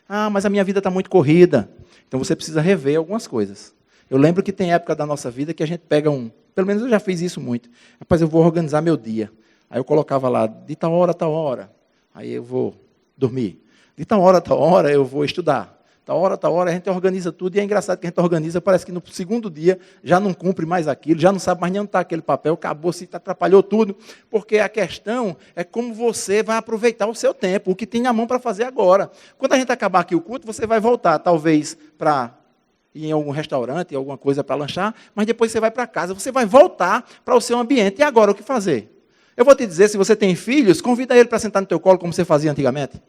A: Ah, mas a minha vida está muito corrida. Então você precisa rever algumas coisas. Eu lembro que tem época da nossa vida que a gente pega pelo menos eu já fiz isso muito. Rapaz, eu vou organizar meu dia. Aí eu colocava lá, de tal hora a tal hora. Aí eu vou dormir. De tal hora a tal hora eu vou estudar. Tal hora, a gente organiza tudo, e é engraçado que a gente organiza, parece que no segundo dia já não cumpre mais aquilo, já não sabe mais nem onde está aquele papel, acabou, se atrapalhou tudo, porque a questão é como você vai aproveitar o seu tempo, o que tem na mão para fazer agora. Quando a gente acabar aqui o culto, você vai voltar, talvez, para ir em algum restaurante, alguma coisa para lanchar, mas depois você vai para casa, você vai voltar para o seu ambiente, e agora o que fazer? Eu vou te dizer, se você tem filhos, convida ele para sentar no teu colo, como você fazia antigamente.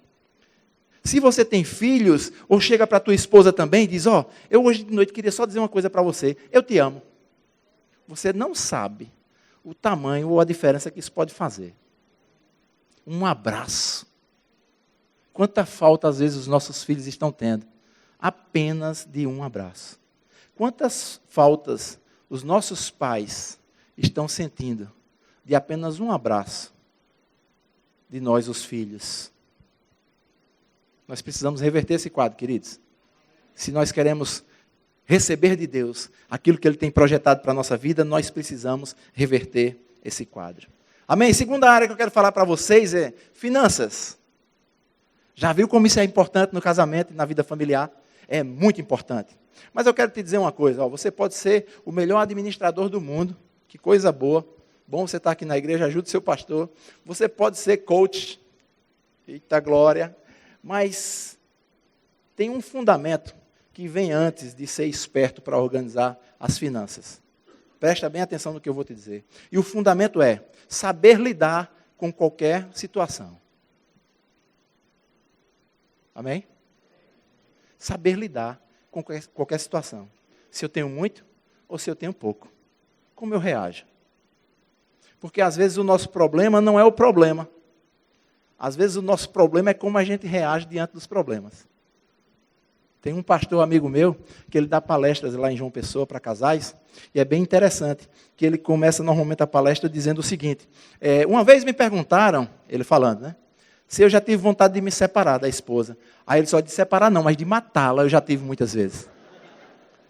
A: Se você tem filhos, ou chega para a tua esposa também e diz, eu hoje de noite queria só dizer uma coisa para você, eu te amo. Você não sabe o tamanho ou a diferença que isso pode fazer. Um abraço. Quanta falta, às vezes, os nossos filhos estão tendo apenas de um abraço. Quantas faltas os nossos pais estão sentindo de apenas um abraço de nós, os filhos. Nós precisamos reverter esse quadro, queridos. Se nós queremos receber de Deus aquilo que Ele tem projetado para a nossa vida, nós precisamos reverter esse quadro. Amém? Segunda área que eu quero falar para vocês é finanças. Já viu como isso é importante no casamento e na vida familiar? É muito importante. Mas eu quero te dizer uma coisa, você pode ser o melhor administrador do mundo, que coisa boa. Bom você estar aqui na igreja, ajude seu pastor. Você pode ser coach, eita glória, mas tem um fundamento que vem antes de ser esperto para organizar as finanças. Presta bem atenção no que eu vou te dizer. E o fundamento é saber lidar com qualquer situação. Amém? Saber lidar com qualquer situação. Se eu tenho muito ou se eu tenho pouco. Como eu reajo? Porque às vezes o nosso problema não é o problema. Às vezes o nosso problema é como a gente reage diante dos problemas. Tem um pastor amigo meu, que ele dá palestras lá em João Pessoa para casais, e é bem interessante, que ele começa normalmente a palestra dizendo o seguinte, uma vez me perguntaram, ele falando, né, se eu já tive vontade de me separar da esposa. Aí ele só de separar não, mas de matá-la eu já tive muitas vezes.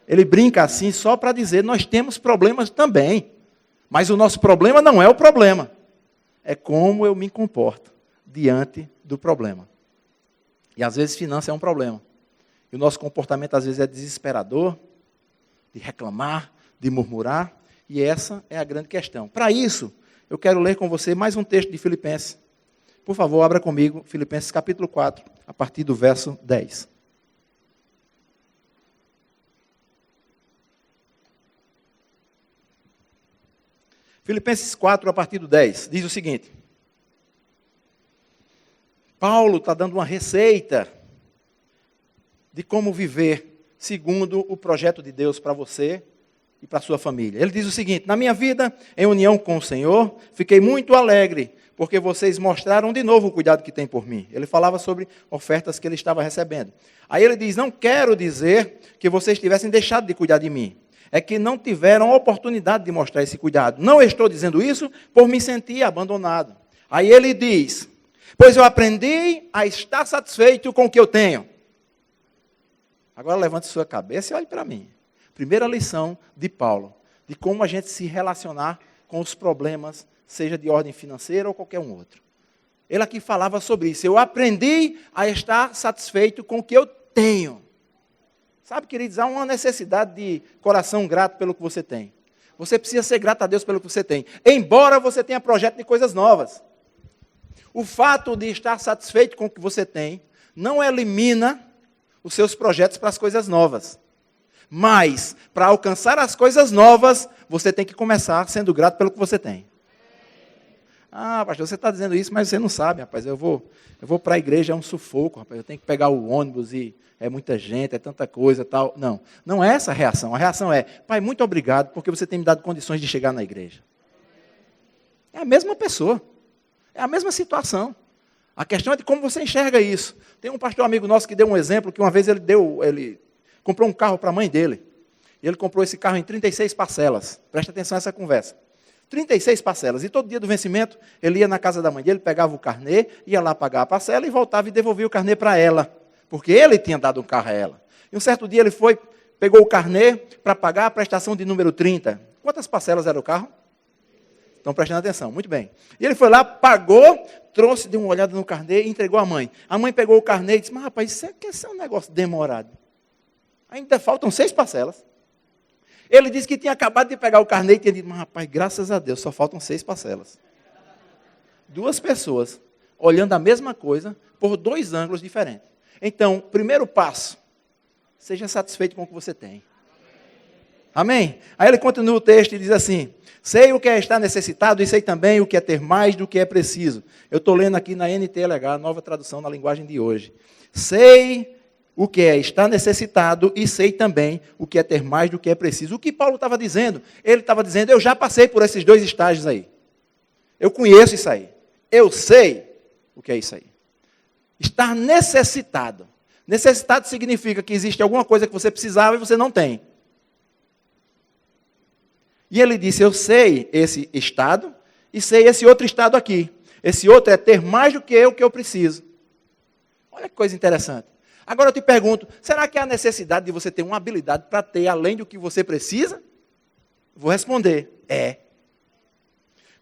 A: Ele brinca assim só para dizer, nós temos problemas também, mas o nosso problema não é o problema, é como eu me comporto diante do problema. E às vezes finança é um problema. E o nosso comportamento às vezes é desesperador, de reclamar, de murmurar, e essa é a grande questão. Para isso, eu quero ler com você mais um texto de Filipenses. Por favor, abra comigo Filipenses capítulo 4, a partir do verso 10. Filipenses 4, a partir do 10, diz o seguinte. Paulo está dando uma receita de como viver segundo o projeto de Deus para você e para a sua família. Ele diz o seguinte, na minha vida, em união com o Senhor, fiquei muito alegre, porque vocês mostraram de novo o cuidado que tem por mim. Ele falava sobre ofertas que ele estava recebendo. Aí ele diz, não quero dizer que vocês tivessem deixado de cuidar de mim. É que não tiveram a oportunidade de mostrar esse cuidado. Não estou dizendo isso por me sentir abandonado. Aí ele diz, pois eu aprendi a estar satisfeito com o que eu tenho. Agora levante sua cabeça e olhe para mim. Primeira lição de Paulo, de como a gente se relacionar com os problemas, seja de ordem financeira ou qualquer um outro. Ele aqui falava sobre isso. Eu aprendi a estar satisfeito com o que eu tenho. Sabe, queridos, há uma necessidade de coração grato pelo que você tem. Você precisa ser grato a Deus pelo que você tem. Embora você tenha projeto de coisas novas. O fato de estar satisfeito com o que você tem não elimina os seus projetos para as coisas novas. Mas, para alcançar as coisas novas, você tem que começar sendo grato pelo que você tem. Ah, pastor, você está dizendo isso, mas você não sabe, rapaz. Eu vou para a igreja, é um sufoco, rapaz. Eu tenho que pegar o ônibus e é muita gente, é tanta coisa, tal. Não, não é essa a reação. A reação é, pai, muito obrigado, porque você tem me dado condições de chegar na igreja. É a mesma pessoa. É a mesma situação. A questão é de como você enxerga isso. Tem um pastor amigo nosso que deu um exemplo, que uma vez ele comprou um carro para a mãe dele. E ele comprou esse carro em 36 parcelas. Presta atenção nessa conversa. 36 parcelas. E todo dia do vencimento, ele ia na casa da mãe dele, pegava o carnê, ia lá pagar a parcela e voltava e devolvia o carnê para ela. Porque ele tinha dado um carro a ela. E um certo dia ele foi, pegou o carnê para pagar a prestação de número 30. Quantas parcelas era o carro? Estão prestando atenção, muito bem. E ele foi lá, pagou, trouxe, deu uma olhada no carnê e entregou à mãe. A mãe pegou o carnê e disse, mas rapaz, isso é um negócio demorado. Ainda faltam 6 parcelas. Ele disse que tinha acabado de pegar o carnê e tinha dito, mas rapaz, graças a Deus, só faltam 6 parcelas. 2 pessoas olhando a mesma coisa por 2 ângulos diferentes. Então, primeiro passo, seja satisfeito com o que você tem. Amém? Aí ele continua o texto e diz assim, sei o que é estar necessitado e sei também o que é ter mais do que é preciso. Eu estou lendo aqui na NTLH, a nova tradução na linguagem de hoje. Sei o que é estar necessitado e sei também o que é ter mais do que é preciso. O que Paulo estava dizendo? Ele estava dizendo, eu já passei por esses dois estágios aí. Eu conheço isso aí. Eu sei o que é isso aí. Estar necessitado. Necessitado significa que existe alguma coisa que você precisava e você não tem. E ele disse, eu sei esse estado e sei esse outro estado aqui. Esse outro é ter mais do que o que eu preciso. Olha que coisa interessante. Agora eu te pergunto, será que há necessidade de você ter uma habilidade para ter além do que você precisa? Vou responder, é.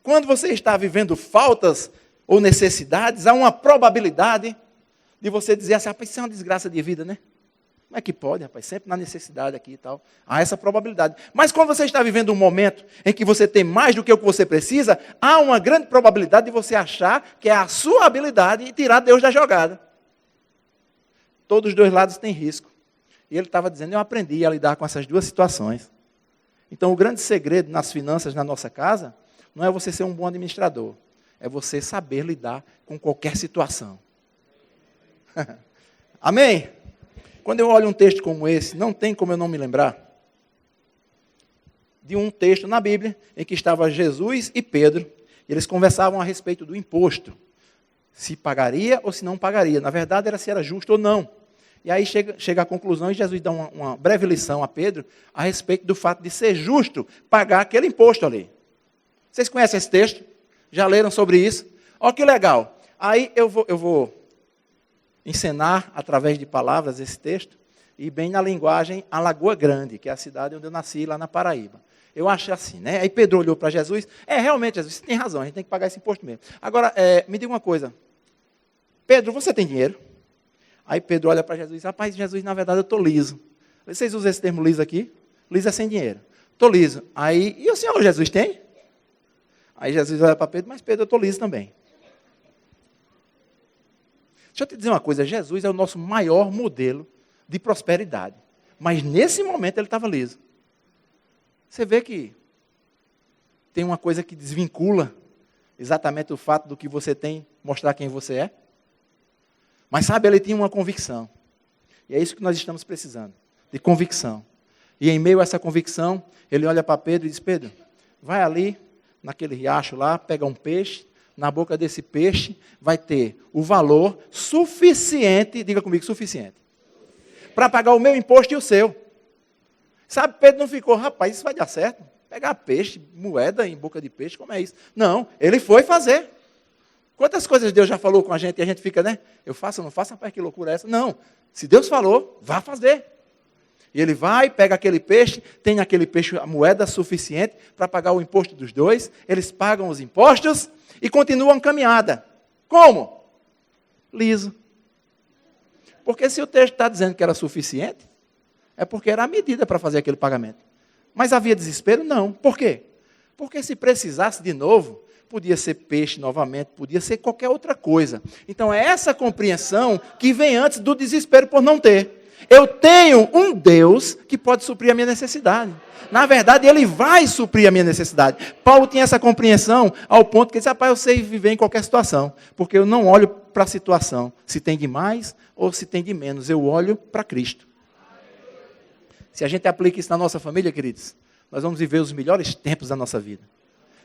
A: Quando você está vivendo faltas ou necessidades, há uma probabilidade de você dizer assim, rapaz, isso é uma desgraça de vida, né? Como é que pode, rapaz? Sempre na necessidade aqui e tal. Há essa probabilidade. Mas quando você está vivendo um momento em que você tem mais do que o que você precisa, há uma grande probabilidade de você achar que é a sua habilidade e tirar Deus da jogada. Todos os dois lados têm risco. E ele estava dizendo, eu aprendi a lidar com essas duas situações. Então, o grande segredo nas finanças na nossa casa não é você ser um bom administrador. É você saber lidar com qualquer situação. Amém? Quando eu olho um texto como esse, não tem como eu não me lembrar de um texto na Bíblia em que estava Jesus e Pedro, e eles conversavam a respeito do imposto. Se pagaria ou se não pagaria. Na verdade, era se era justo ou não. E aí chega à conclusão e Jesus dá uma breve lição a Pedro a respeito do fato de ser justo pagar aquele imposto ali. Vocês conhecem esse texto? Já leram sobre isso? Olha que legal. Aí eu vou encenar através de palavras esse texto e bem na linguagem Alagoa Grande, que é a cidade onde eu nasci, lá na Paraíba. Eu acho assim, né? Aí Pedro olhou para Jesus. Realmente, Jesus, você tem razão, a gente tem que pagar esse imposto mesmo. Agora, me diga uma coisa. Pedro, você tem dinheiro? Aí Pedro olha para Jesus e diz, rapaz, Jesus, na verdade eu estou liso. Vocês usam esse termo liso aqui? Liso é sem dinheiro. Estou liso. Aí, e o senhor Jesus tem? Aí Jesus olha para Pedro, mas Pedro, eu estou liso também. Deixa eu te dizer uma coisa, Jesus é o nosso maior modelo de prosperidade. Mas nesse momento ele estava liso. Você vê que tem uma coisa que desvincula exatamente o fato do que você tem, mostrar quem você é. Mas sabe, ele tinha uma convicção. E é isso que nós estamos precisando, de convicção. E em meio a essa convicção, ele olha para Pedro e diz, Pedro, vai ali, naquele riacho lá, pega um peixe, na boca desse peixe vai ter o valor suficiente, diga comigo, suficiente, para pagar o meu imposto e o seu. Sabe, Pedro não ficou, rapaz, isso vai dar certo? Pegar peixe, moeda em boca de peixe, como é isso? Não, ele foi fazer. Quantas coisas Deus já falou com a gente e a gente fica, né? Eu faço ou não faço? Rapaz, que loucura é essa? Não, se Deus falou, vá fazer. E ele vai, pega aquele peixe, tem naquele peixe a moeda suficiente para pagar o imposto dos dois, eles pagam os impostos e continuam a caminhada. Como? Liso. Porque se o texto está dizendo que era suficiente, é porque era a medida para fazer aquele pagamento. Mas havia desespero? Não. Por quê? Porque se precisasse de novo, podia ser peixe novamente, podia ser qualquer outra coisa. Então é essa compreensão que vem antes do desespero por não ter. Eu tenho um Deus que pode suprir a minha necessidade. Na verdade, Ele vai suprir a minha necessidade. Paulo tinha essa compreensão ao ponto que ele disse, rapaz, eu sei viver em qualquer situação, porque eu não olho para a situação, se tem de mais ou se tem de menos, eu olho para Cristo. Se a gente aplica isso na nossa família, queridos, nós vamos viver os melhores tempos da nossa vida.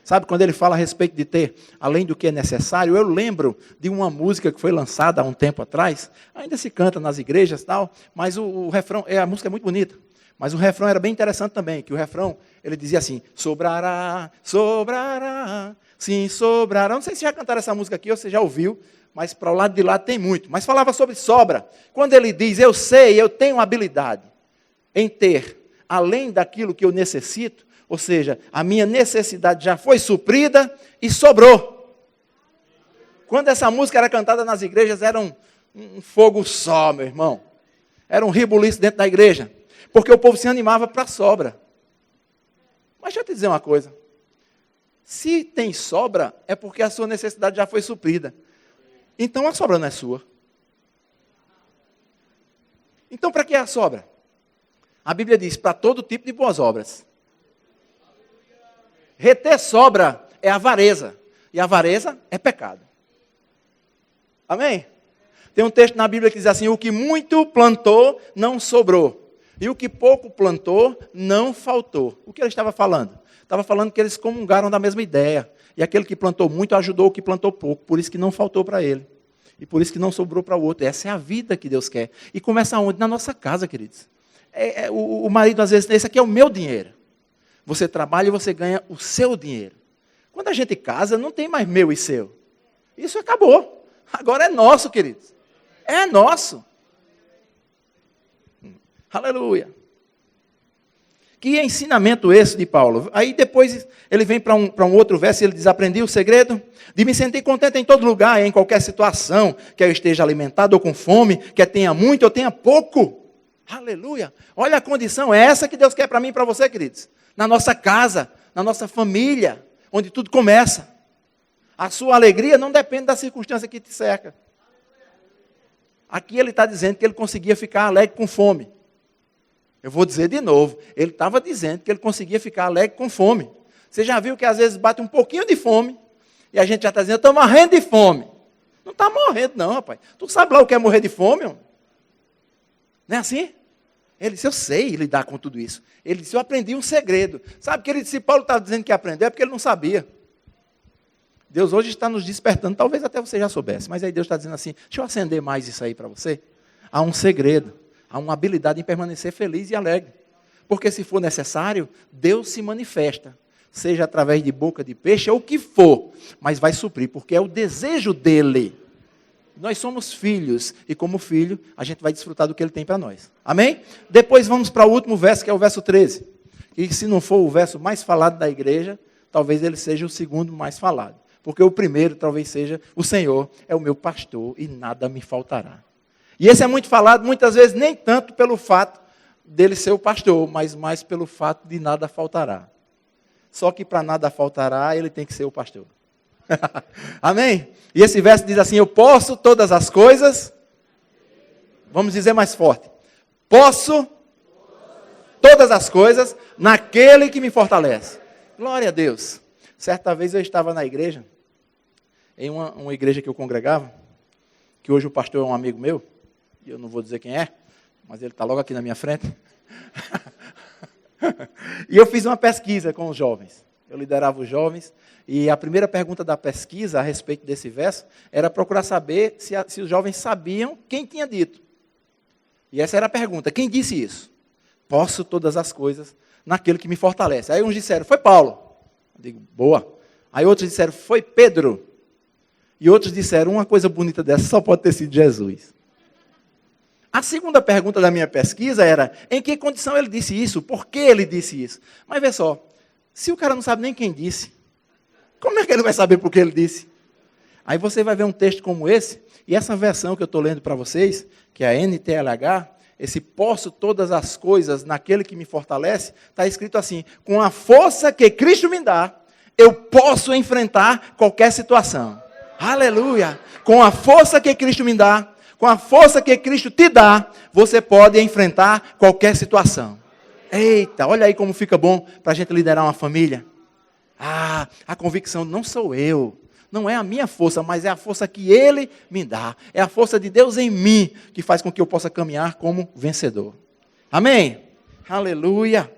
A: Sabe, quando ele fala a respeito de ter, além do que é necessário, eu lembro de uma música que foi lançada há um tempo atrás, ainda se canta nas igrejas e tal, mas o refrão, a música é muito bonita, mas o refrão era bem interessante também, que o refrão, ele dizia assim, sobrará, sobrará, sim, sobrará. Não sei se já cantaram essa música aqui ou você já ouviu, mas para o lado de lá tem muito. Mas falava sobre sobra. Quando ele diz, eu sei, eu tenho habilidade em ter, além daquilo que eu necessito, ou seja, a minha necessidade já foi suprida e sobrou. Quando essa música era cantada nas igrejas, era um fogo só, meu irmão. Era um ribuliço dentro da igreja. Porque o povo se animava para a sobra. Mas deixa eu te dizer uma coisa. Se tem sobra, é porque a sua necessidade já foi suprida. Então a sobra não é sua. Então para que a sobra? A Bíblia diz, para todo tipo de boas obras. Reter sobra é avareza. E avareza é pecado. Amém? Tem um texto na Bíblia que diz assim: o que muito plantou, não sobrou. E o que pouco plantou, não faltou. O que ele estava falando? Estava falando que eles comungaram da mesma ideia. E aquele que plantou muito ajudou o que plantou pouco. Por isso que não faltou para ele. E por isso que não sobrou para o outro. Essa é a vida que Deus quer. E começa onde? Na nossa casa, queridos. O marido, às vezes, esse aqui é o meu dinheiro. Você trabalha e você ganha o seu dinheiro. Quando a gente casa, não tem mais meu e seu. Isso acabou. Agora é nosso, queridos. É nosso. Aleluia. Que ensinamento esse de Paulo. Aí depois ele vem para um outro verso e ele diz: aprendi o segredo de me sentir contente em todo lugar, em qualquer situação, quer eu esteja alimentado ou com fome, quer tenha muito ou tenha pouco. Aleluia. Olha a condição, é essa que Deus quer para mim e para você, queridos. Na nossa casa, na nossa família, onde tudo começa. A sua alegria não depende da circunstância que te cerca. Aqui ele está dizendo que ele conseguia ficar alegre com fome. Eu vou dizer de novo, ele estava dizendo que ele conseguia ficar alegre com fome. Você já viu que às vezes bate um pouquinho de fome, e a gente já está dizendo: eu estou morrendo de fome. Não está morrendo não, rapaz. Tu sabe lá o que é morrer de fome, homem? Não é assim? Ele disse: eu sei lidar com tudo isso. Ele disse: eu aprendi um segredo. Sabe, querido, se Paulo estava dizendo que aprendeu, é porque ele não sabia. Deus hoje está nos despertando, talvez até você já soubesse, mas aí Deus está dizendo assim: deixa eu acender mais isso aí para você. Há um segredo, há uma habilidade em permanecer feliz e alegre. Porque se for necessário, Deus se manifesta, seja através de boca de peixe ou o que for, mas vai suprir, porque é o desejo dele. Nós somos filhos, e como filho, a gente vai desfrutar do que ele tem para nós. Amém? Depois vamos para o último verso, que é o verso 13. E se não for o verso mais falado da igreja, talvez ele seja o segundo mais falado. Porque o primeiro talvez seja: o Senhor é o meu pastor e nada me faltará. E esse é muito falado, muitas vezes, nem tanto pelo fato dele ser o pastor, mas mais pelo fato de nada faltará. Só que para nada faltará, ele tem que ser o pastor. Amém? E esse verso diz assim: eu posso todas as coisas. Vamos dizer mais forte: posso todas as coisas naquele que me fortalece. Glória a Deus. Certa vez eu estava na igreja, em uma igreja que eu congregava, que hoje o pastor é um amigo meu, e eu não vou dizer quem é, mas ele está logo aqui na minha frente. E eu fiz uma pesquisa com os jovens. Eu liderava os jovens, e a primeira pergunta da pesquisa a respeito desse verso era procurar saber se os jovens sabiam quem tinha dito. E essa era a pergunta: quem disse isso? Posso todas as coisas naquele que me fortalece. Aí uns disseram: foi Paulo. Eu digo: boa. Aí outros disseram: foi Pedro. E outros disseram: uma coisa bonita dessa só pode ter sido Jesus. A segunda pergunta da minha pesquisa era: em que condição ele disse isso? Por que ele disse isso? Mas vê só, se o cara não sabe nem quem disse, como é que ele vai saber por que ele disse? Aí você vai ver um texto como esse, e essa versão que eu estou lendo para vocês, que é a NTLH, esse posso todas as coisas naquele que me fortalece, está escrito assim: com a força que Cristo me dá, eu posso enfrentar qualquer situação. Aleluia! Com a força que Cristo me dá, com a força que Cristo te dá, você pode enfrentar qualquer situação. Eita, olha aí como fica bom para a gente liderar uma família. Ah, a convicção: não sou eu, não é a minha força, mas é a força que Ele me dá. É a força de Deus em mim que faz com que eu possa caminhar como vencedor. Amém? Aleluia!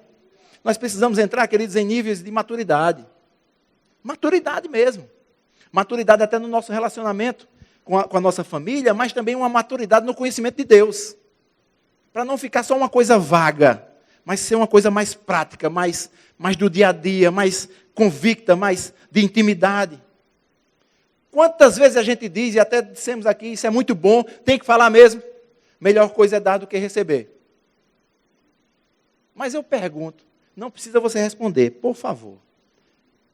A: Nós precisamos entrar, queridos, em níveis de maturidade. Maturidade mesmo. Maturidade até no nosso relacionamento com a nossa família, mas também uma maturidade no conhecimento de Deus. Para não ficar só uma coisa vaga, mas ser uma coisa mais prática, mais do dia a dia, mais convicta, mais de intimidade. Quantas vezes a gente diz, e até dissemos aqui: isso é muito bom, tem que falar mesmo. Melhor coisa é dar do que receber. Mas eu pergunto, não precisa você responder, por favor.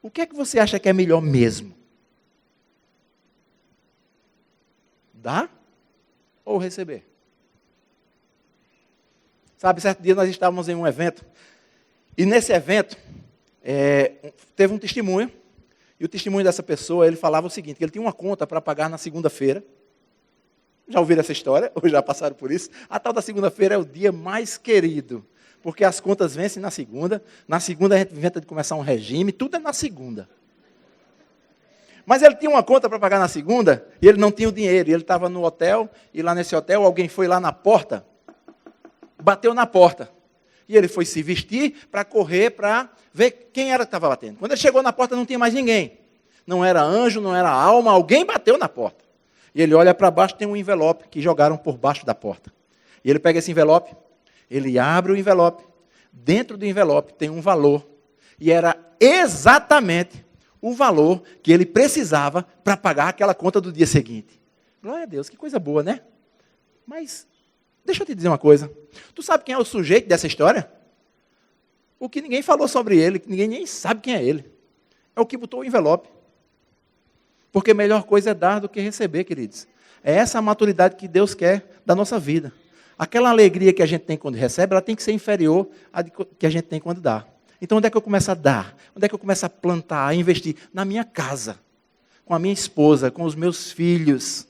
A: O que é que você acha que é melhor mesmo? Dar ou receber? Sabe, certo dia nós estávamos em um evento, e nesse evento teve um testemunho, e o testemunho dessa pessoa, ele falava o seguinte: que ele tinha uma conta para pagar na segunda-feira. Já ouviram essa história? Ou já passaram por isso? A tal da segunda-feira é o dia mais querido, porque as contas vencem na segunda a gente inventa de começar um regime, tudo é na segunda. Mas ele tinha uma conta para pagar na segunda, e ele não tinha o dinheiro. E ele estava no hotel, e lá nesse hotel alguém foi lá na porta, bateu na porta. E ele foi se vestir para correr, para ver quem era que estava batendo. Quando ele chegou na porta, não tinha mais ninguém. Não era anjo, não era alma, alguém bateu na porta. E ele olha para baixo, tem um envelope que jogaram por baixo da porta. E ele pega esse envelope, ele abre o envelope. Dentro do envelope tem um valor. E era exatamente o valor que ele precisava para pagar aquela conta do dia seguinte. Glória a Deus, que coisa boa, né? Mas, deixa eu te dizer uma coisa. Tu sabe quem é o sujeito dessa história? O que ninguém falou sobre ele, que ninguém nem sabe quem é ele. É o que botou o envelope. Porque a melhor coisa é dar do que receber, queridos. É essa a maturidade que Deus quer da nossa vida. Aquela alegria que a gente tem quando recebe, ela tem que ser inferior à que a gente tem quando dá. Então, onde é que eu começo a dar? Onde é que eu começo a plantar, a investir? Na minha casa, com a minha esposa, com os meus filhos.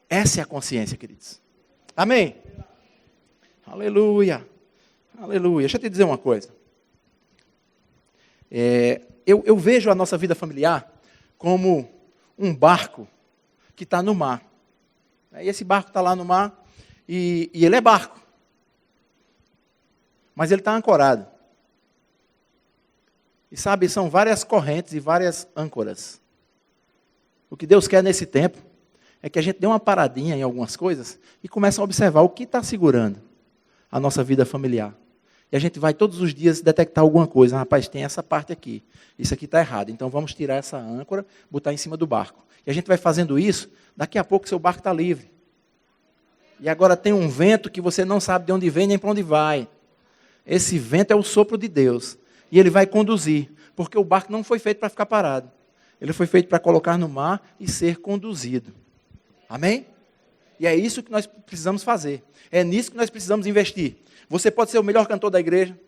A: Essa é a consciência, queridos. Amém? Aleluia. Aleluia. Deixa eu te dizer uma coisa. Eu vejo a nossa vida familiar como um barco que está no mar. E esse barco está lá no mar e ele é barco. Mas ele está ancorado. E sabe, são várias correntes e várias âncoras. O que Deus quer nesse tempo é que a gente dê uma paradinha em algumas coisas e comece a observar o que está segurando a nossa vida familiar. E a gente vai todos os dias detectar alguma coisa. Rapaz, tem essa parte aqui. Isso aqui está errado. Então vamos tirar essa âncora, botar em cima do barco. E a gente vai fazendo isso, daqui a pouco seu barco está livre. E agora tem um vento que você não sabe de onde vem nem para onde vai. Esse vento é o sopro de Deus. E ele vai conduzir. Porque o barco não foi feito para ficar parado. Ele foi feito para colocar no mar e ser conduzido. Amém? E é isso que nós precisamos fazer. É nisso que nós precisamos investir. Você pode ser o melhor cantor da igreja.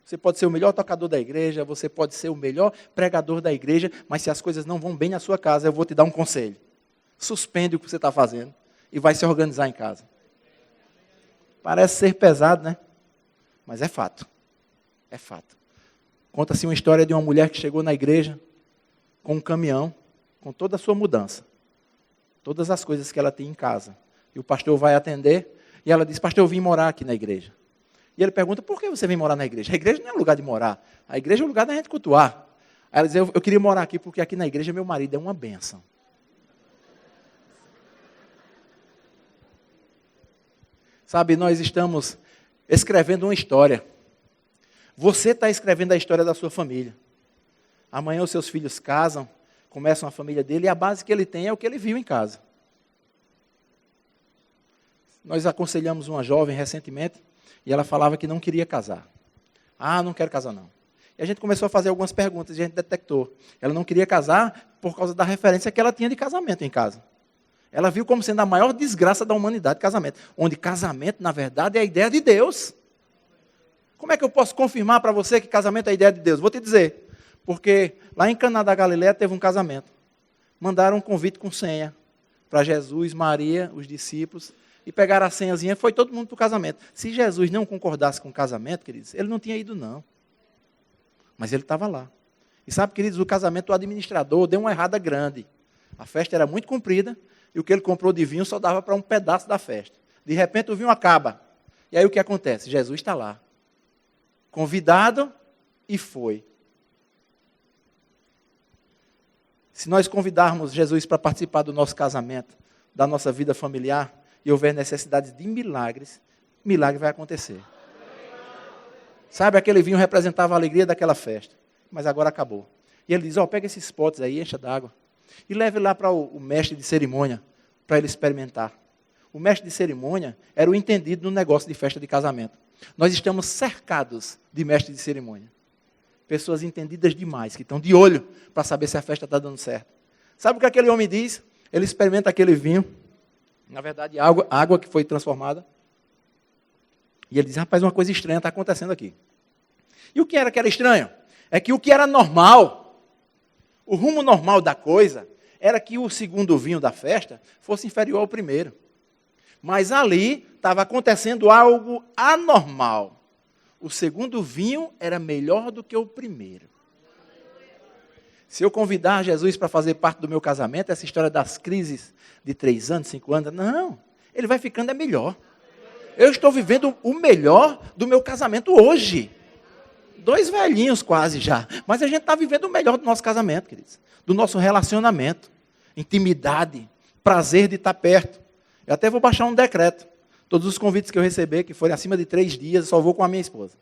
A: Você pode ser o melhor tocador da igreja. Você pode ser o melhor pregador da igreja. Mas se as coisas não vão bem na sua casa, eu vou te dar um conselho. Suspende o que você está fazendo e vai se organizar em casa. Parece ser pesado, né? Mas é fato. É fato. Conta-se uma história de uma mulher que chegou na igreja com um caminhão, com toda a sua mudança. Todas as coisas que ela tem em casa. E o pastor vai atender, e ela diz, pastor, eu vim morar aqui na igreja. E ele pergunta, por que você vem morar na igreja? A igreja não é lugar de morar. A igreja é o lugar da gente cultuar. Aí ela diz, eu queria morar aqui, porque aqui na igreja meu marido é uma bênção. Sabe, nós estamos escrevendo uma história. Você está escrevendo a história da sua família. Amanhã os seus filhos casam, começam a família dele, e a base que ele tem é o que ele viu em casa. Nós aconselhamos uma jovem recentemente, e ela falava que não queria casar. Ah, não quero casar não. E a gente começou a fazer algumas perguntas, e a gente detectou. Ela não queria casar por causa da referência que ela tinha de casamento em casa. Ela viu como sendo a maior desgraça da humanidade, casamento. Onde casamento, na verdade, é a ideia de Deus. Como é que eu posso confirmar para você que casamento é a ideia de Deus? Vou te dizer. Porque lá em Caná da Galileia teve um casamento. Mandaram um convite com senha para Jesus, Maria, os discípulos, e pegaram a senhazinha e foi todo mundo para o casamento. Se Jesus não concordasse com o casamento, queridos, ele não tinha ido não. Mas ele estava lá. E sabe, queridos, o casamento, o administrador deu uma errada grande. A festa era muito comprida e o que ele comprou de vinho só dava para um pedaço da festa. De repente o vinho acaba. E aí o que acontece? Jesus está lá. Convidado e foi. Se nós convidarmos Jesus para participar do nosso casamento, da nossa vida familiar, e houver necessidade de milagres, milagre vai acontecer. Sabe, aquele vinho representava a alegria daquela festa, mas agora acabou. E ele diz, pega esses potes aí, encha d'água, e leve lá para o mestre de cerimônia, para ele experimentar. O mestre de cerimônia era o entendido no negócio de festa de casamento. Nós estamos cercados de mestre de cerimônia. Pessoas entendidas demais, que estão de olho para saber se a festa está dando certo. Sabe o que aquele homem diz? Ele experimenta aquele vinho, na verdade água que foi transformada. E ele diz, rapaz, uma coisa estranha está acontecendo aqui. E o que era estranho? É que o que era normal, o rumo normal da coisa, era que o segundo vinho da festa fosse inferior ao primeiro. Mas ali estava acontecendo algo anormal. O segundo vinho era melhor do que o primeiro. Se eu convidar Jesus para fazer parte do meu casamento, essa história das crises de 3 anos, 5 anos, não. Ele vai ficando melhor. Eu estou vivendo o melhor do meu casamento hoje. 2 velhinhos quase já. Mas a gente está vivendo o melhor do nosso casamento, queridos. Do nosso relacionamento. Intimidade. Prazer de estar perto. Eu até vou baixar um decreto. Todos os convites que eu receber, que forem acima de 3 dias, eu só vou com a minha esposa.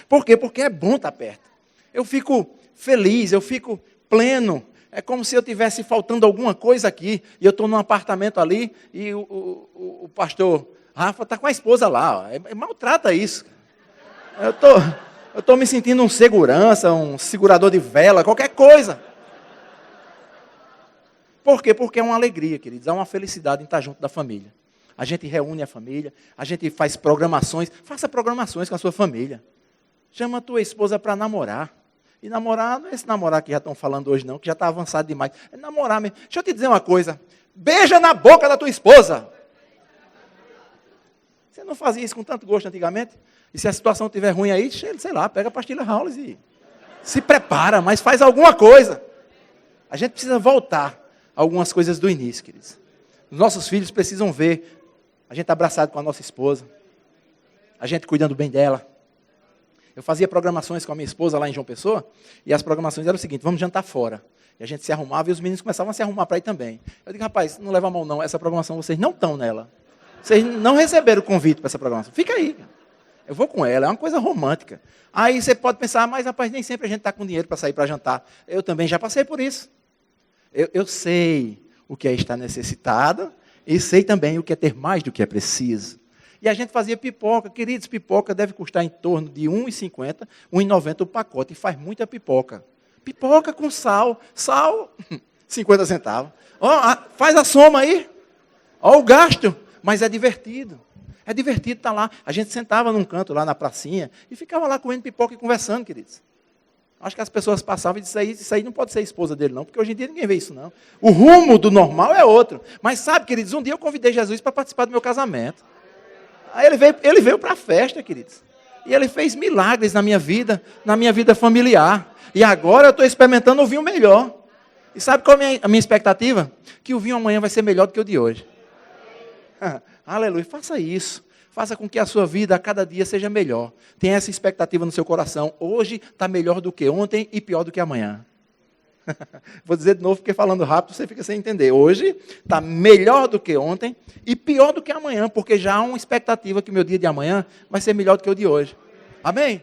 A: Por quê? Porque é bom estar perto. Eu fico feliz, eu fico pleno. É como se eu tivesse faltando alguma coisa aqui, e eu estou num apartamento ali, e o pastor Rafa está com a esposa lá. Maltrata isso. Eu estou me sentindo um segurança, um segurador de vela, qualquer coisa. Por quê? Porque é uma alegria, queridos, é uma felicidade em estar junto da família. A gente reúne a família, a gente faz programações, faça programações com a sua família. Chama a tua esposa para namorar. E namorar, não é esse namorar que já estão falando hoje não, que já está avançado demais. É namorar mesmo. Deixa eu te dizer uma coisa. Beija na boca da tua esposa. Você não fazia isso com tanto gosto antigamente? E se a situação estiver ruim aí, sei lá, pega a pastilha Howlis e se prepara, mas faz alguma coisa. A gente precisa voltar a algumas coisas do início, queridos. Os nossos filhos precisam ver a gente abraçado com a nossa esposa, a gente cuidando bem dela. Eu fazia programações com a minha esposa lá em João Pessoa, e as programações eram o seguinte: vamos jantar fora. E a gente se arrumava e os meninos começavam a se arrumar para ir também. Eu digo, rapaz, não leva a mão não, essa programação vocês não estão nela. Vocês não receberam o convite para essa programação. Fica aí. Eu vou com ela, é uma coisa romântica. Aí você pode pensar, mas rapaz, nem sempre a gente está com dinheiro para sair para jantar. Eu também já passei por isso. Eu sei o que é estar necessitado e sei também o que é ter mais do que é preciso. E a gente fazia pipoca. Queridos, pipoca deve custar em torno de R$ 1,50, R$ 1,90 o pacote. E faz muita pipoca. Pipoca com sal. Sal, 50 centavos. Faz a soma aí. Olha o gasto. Mas é divertido. É divertido estar lá. A gente sentava num canto lá na pracinha e ficava lá comendo pipoca e conversando, queridos. Acho que as pessoas passavam e disseram, isso aí não pode ser a esposa dele não, porque hoje em dia ninguém vê isso não. O rumo do normal é outro. Mas sabe, queridos, um dia eu convidei Jesus para participar do meu casamento. Aí ele veio para a festa, queridos. E ele fez milagres na minha vida familiar. E agora eu estou experimentando o vinho melhor. E sabe qual é a minha expectativa? Que o vinho amanhã vai ser melhor do que o de hoje. Aleluia, faça isso. Faça com que a sua vida a cada dia seja melhor. Tenha essa expectativa no seu coração. Hoje está melhor do que ontem e pior do que amanhã. Vou dizer de novo, porque falando rápido você fica sem entender. Hoje está melhor do que ontem e pior do que amanhã, porque já há uma expectativa que o meu dia de amanhã vai ser melhor do que o de hoje. Amém?